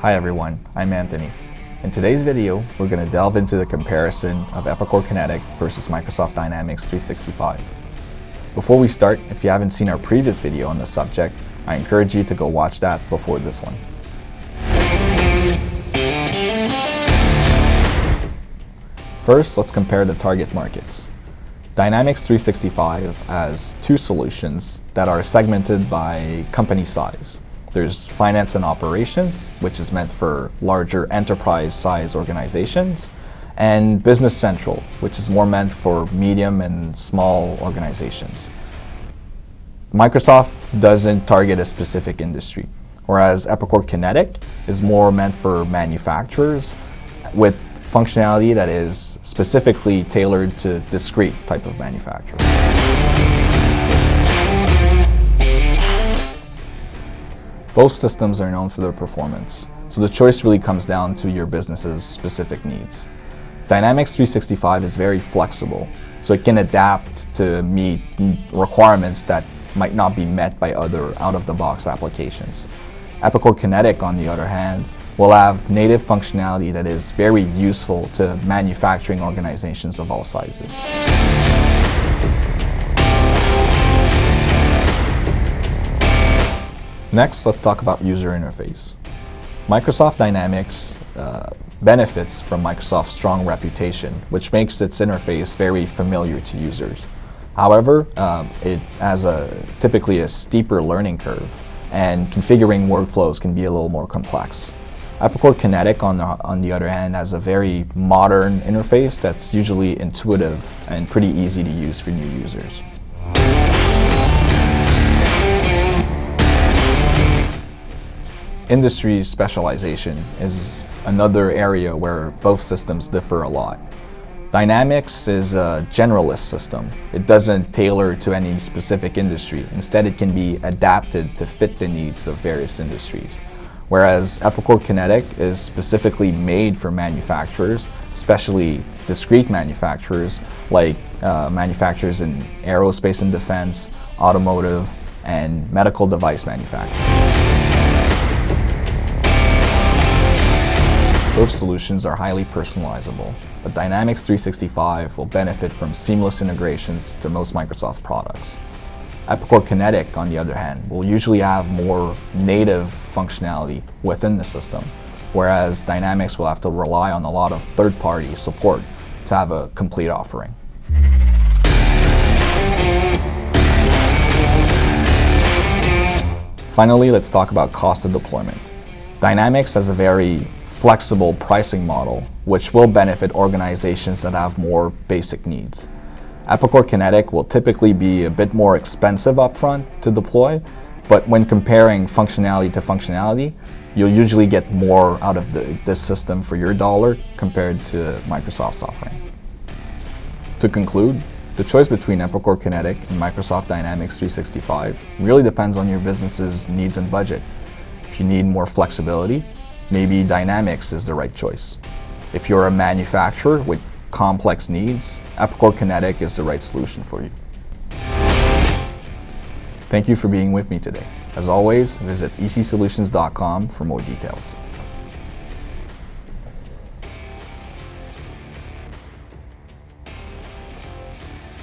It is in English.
Hi everyone, I'm Anthony. In today's video, we're going to delve into the comparison of Epicor Kinetic versus Microsoft Dynamics 365. Before we start, if you haven't seen our previous video on the subject, I encourage you to go watch that before this one. First, let's compare the target markets. Dynamics 365 has two solutions that are segmented by company size. There's finance and operations, which is meant for larger enterprise size organizations, and Business Central, which is more meant for medium and small organizations. Microsoft doesn't target a specific industry, whereas Epicor Kinetic is more meant for manufacturers with functionality that is specifically tailored to discrete type of manufacturers. Both systems are known for their performance, so the choice really comes down to your business's specific needs. Dynamics 365 is very flexible, so it can adapt to meet requirements that might not be met by other out-of-the-box applications. Epicor Kinetic, on the other hand, will have native functionality that is very useful to manufacturing organizations of all sizes. Next, let's talk about user interface. Microsoft Dynamics benefits from Microsoft's strong reputation, which makes its interface very familiar to users. However, it has typically a steeper learning curve, and configuring workflows can be a little more complex. Epicor Kinetic, on the other hand, has a very modern interface that's usually intuitive and pretty easy to use for new users. Industry specialization is another area where both systems differ a lot. Dynamics is a generalist system. It doesn't tailor to any specific industry. Instead, it can be adapted to fit the needs of various industries. Whereas Epicor Kinetic is specifically made for manufacturers, especially discrete manufacturers like manufacturers in aerospace and defense, automotive, and medical device manufacturing. Both solutions are highly personalizable, but Dynamics 365 will benefit from seamless integrations to most Microsoft products. Epicor Kinetic, on the other hand, will usually have more native functionality within the system, whereas Dynamics will have to rely on a lot of third-party support to have a complete offering. Finally, let's talk about cost of deployment. Dynamics has a very flexible pricing model, which will benefit organizations that have more basic needs. Epicor Kinetic will typically be a bit more expensive upfront to deploy, but when comparing functionality to functionality, you'll usually get more out of this system for your dollar compared to Microsoft's offering. To conclude, the choice between Epicor Kinetic and Microsoft Dynamics 365 really depends on your business's needs and budget. If you need more flexibility, maybe Dynamics is the right choice. If you're a manufacturer with complex needs, Epicor Kinetic is the right solution for you. Thank you for being with me today. As always, visit ecsolutions.com for more details.